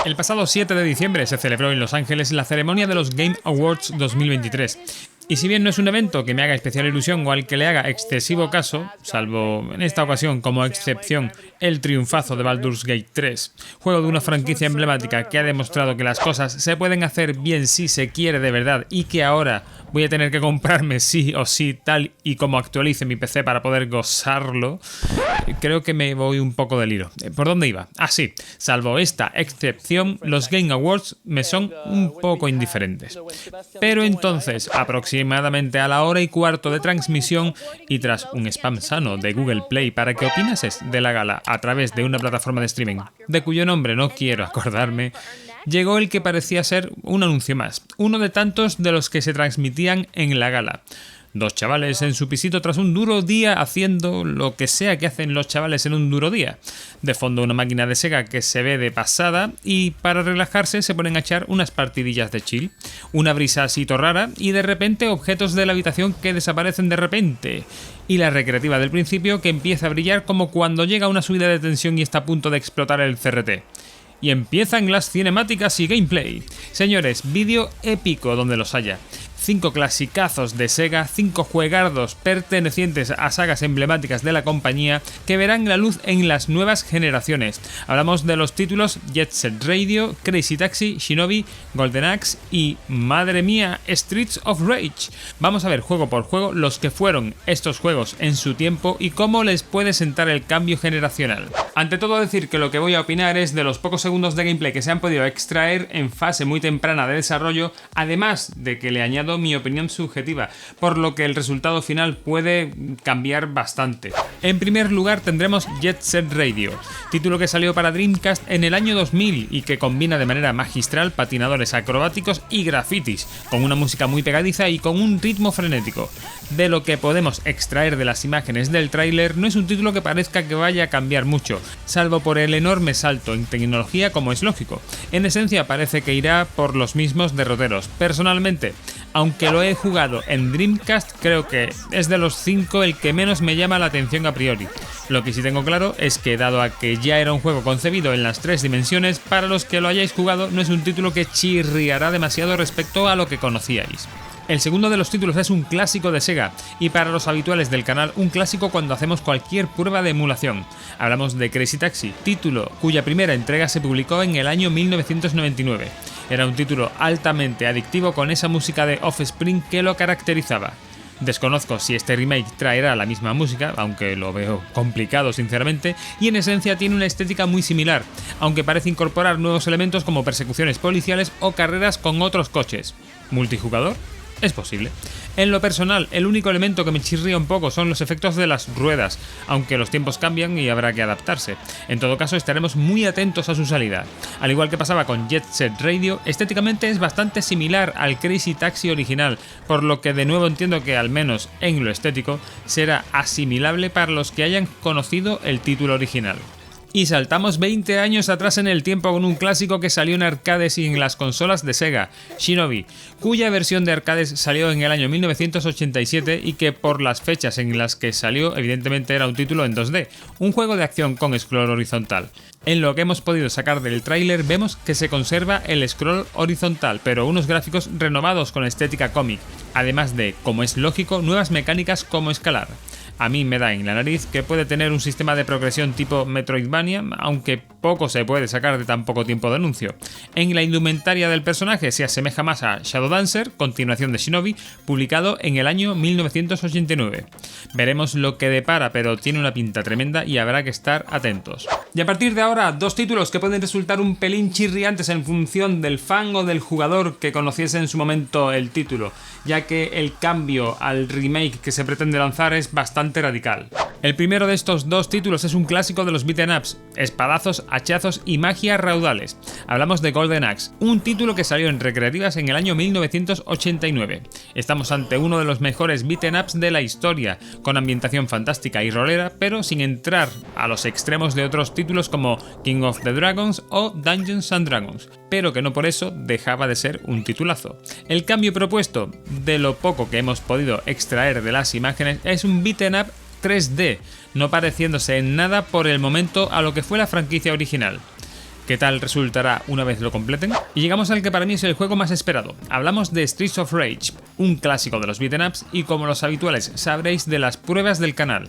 El pasado 7 de diciembre se celebró en Los Ángeles la ceremonia de los Game Awards 2023. Y si bien no es un evento que me haga especial ilusión o al que le haga excesivo caso, salvo en esta ocasión como excepción el triunfazo de Baldur's Gate 3, juego de una franquicia emblemática que ha demostrado que las cosas se pueden hacer bien si se quiere de verdad y que ahora voy a tener que comprarme sí o sí tal y como actualice mi PC para poder gozarlo, creo que me voy un poco del hilo. ¿Por dónde iba? Ah, sí, salvo esta excepción, los Game Awards me son un poco indiferentes. Pero entonces, aproximadamente a la hora y cuarto de transmisión y tras un spam sano de Google Play para que opinases de la gala a través de una plataforma de streaming, de cuyo nombre no quiero acordarme, llegó el que parecía ser un anuncio más, uno de tantos de los que se transmitían en la gala. Dos chavales en su pisito tras un duro día haciendo lo que sea que hacen los chavales en un duro día. De fondo una máquina de Sega que se ve de pasada y para relajarse se ponen a echar unas partidillas de chill. Una brisa así rara y de repente objetos de la habitación que desaparecen de repente. Y la recreativa del principio que empieza a brillar como cuando llega una subida de tensión y está a punto de explotar el CRT. Y empiezan las cinemáticas y gameplay. Señores, vídeo épico donde los haya. 5 clasicazos de Sega, 5 juegardos pertenecientes a sagas emblemáticas de la compañía que verán la luz en las nuevas generaciones. Hablamos de los títulos Jet Set Radio, Crazy Taxi, Shinobi, Golden Axe y, madre mía, Streets of Rage. Vamos a ver juego por juego los que fueron estos juegos en su tiempo y cómo les puede sentar el cambio generacional. Ante todo decir que lo que voy a opinar es de los pocos segundos de gameplay que se han podido extraer en fase muy temprana de desarrollo, además de que le añado mi opinión subjetiva, por lo que el resultado final puede cambiar bastante. En primer lugar tendremos Jet Set Radio, título que salió para Dreamcast en el año 2000 y que combina de manera magistral patinadores acrobáticos y grafitis, con una música muy pegadiza y con un ritmo frenético. De lo que podemos extraer de las imágenes del tráiler, no es un título que parezca que vaya a cambiar mucho, salvo por el enorme salto en tecnología como es lógico. En esencia parece que irá por los mismos derroteros. Personalmente, aunque lo he jugado en Dreamcast, creo que es de los 5 el que menos me llama la atención a priori. Lo que sí tengo claro es que, dado a que ya era un juego concebido en las 3 dimensiones, para los que lo hayáis jugado no es un título que chirriará demasiado respecto a lo que conocíais. El segundo de los títulos es un clásico de Sega, y para los habituales del canal un clásico cuando hacemos cualquier prueba de emulación. Hablamos de Crazy Taxi, título cuya primera entrega se publicó en el año 1999. Era un título altamente adictivo con esa música de Offspring que lo caracterizaba. Desconozco si este remake traerá la misma música, aunque lo veo complicado sinceramente, y en esencia tiene una estética muy similar, aunque parece incorporar nuevos elementos como persecuciones policiales o carreras con otros coches. ¿Multijugador? Es posible. En lo personal, el único elemento que me chirría un poco son los efectos de las ruedas, aunque los tiempos cambian y habrá que adaptarse. En todo caso, estaremos muy atentos a su salida. Al igual que pasaba con Jet Set Radio, estéticamente es bastante similar al Crazy Taxi original, por lo que de nuevo entiendo que, al menos en lo estético, será asimilable para los que hayan conocido el título original. Y saltamos 20 años atrás en el tiempo con un clásico que salió en arcades y en las consolas de Sega, Shinobi, cuya versión de arcades salió en el año 1987 y que por las fechas en las que salió evidentemente era un título en 2D, un juego de acción con scroll horizontal. En lo que hemos podido sacar del tráiler vemos que se conserva el scroll horizontal, pero unos gráficos renovados con estética cómic, además de, como es lógico, nuevas mecánicas como escalar. A mí me da en la nariz que puede tener un sistema de progresión tipo Metroidvania, aunque poco se puede sacar de tan poco tiempo de anuncio. En la indumentaria del personaje se asemeja más a Shadow Dancer, continuación de Shinobi, publicado en el año 1989. Veremos lo que depara, pero tiene una pinta tremenda y habrá que estar atentos. Y a partir de ahora, dos títulos que pueden resultar un pelín chirriantes en función del fan o del jugador que conociese en su momento el título, ya que el cambio al remake que se pretende lanzar es bastante radical. El primero de estos dos títulos es un clásico de los beat'em ups, espadazos, hachazos y magia raudales. Hablamos de Golden Axe, un título que salió en recreativas en el año 1989. Estamos ante uno de los mejores beat'em ups de la historia, con ambientación fantástica y rolera, pero sin entrar a los extremos de otros títulos como King of the Dragons o Dungeons and Dragons, pero que no por eso dejaba de ser un titulazo. El cambio propuesto, de lo poco que hemos podido extraer de las imágenes, es un beat'em up 3D, no pareciéndose en nada por el momento a lo que fue la franquicia original. ¿Qué tal resultará una vez lo completen? Y llegamos al que para mí es el juego más esperado. Hablamos de Streets of Rage, un clásico de los beat'em ups y como los habituales sabréis de las pruebas del canal.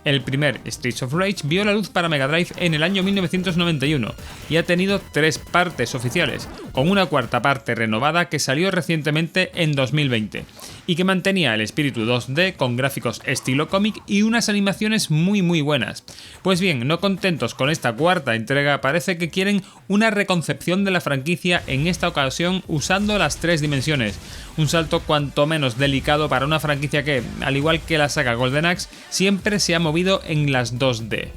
El primer Streets of Rage vio la luz para Mega Drive en el año 1991 y ha tenido 3 partes oficiales, con una cuarta parte renovada que salió recientemente en 2020 y que mantenía el espíritu 2D con gráficos estilo cómic y unas animaciones muy buenas. Pues bien, no contentos con esta cuarta entrega, parece que quieren una reconcepción de la franquicia en esta ocasión usando las 3 dimensiones, un salto cuanto menos delicado para una franquicia que, al igual que la saga Golden Axe, siempre se ha movido en las 2D.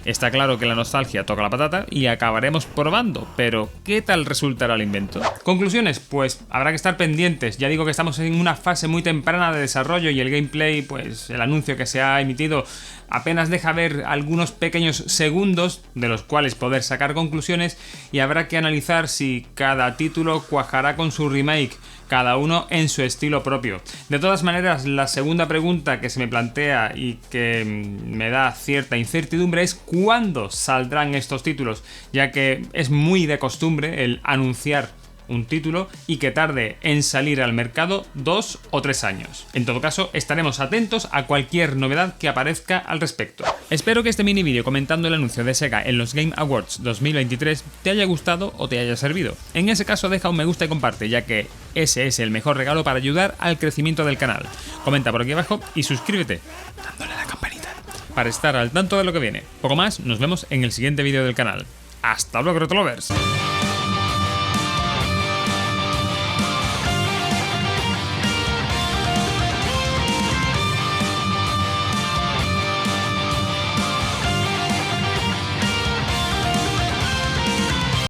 Está claro que la nostalgia toca la patata y acabaremos probando, pero ¿qué tal resultará el invento? Conclusiones, pues habrá que estar pendientes. Ya digo que estamos en una fase muy temprana de desarrollo y el gameplay, pues el anuncio que se ha emitido apenas deja ver algunos pequeños segundos de los cuales poder sacar conclusiones y habrá que analizar si cada título cuajará con su remake, cada uno en su estilo propio. De todas maneras, la segunda pregunta que se me plantea y que me da cierta incertidumbre es ¿cuándo saldrán estos títulos? Ya que es muy de costumbre el anunciar un título y que tarde en salir al mercado 2 o 3 años. En todo caso, estaremos atentos a cualquier novedad que aparezca al respecto. Espero que este mini vídeo comentando el anuncio de Sega en los Game Awards 2023 te haya gustado o te haya servido. En ese caso deja un me gusta y comparte, ya que ese es el mejor regalo para ayudar al crecimiento del canal. Comenta por aquí abajo y suscríbete dándole a la campanita para estar al tanto de lo que viene. Poco más, nos vemos en el siguiente vídeo del canal. ¡Hasta luego, Retrolovers!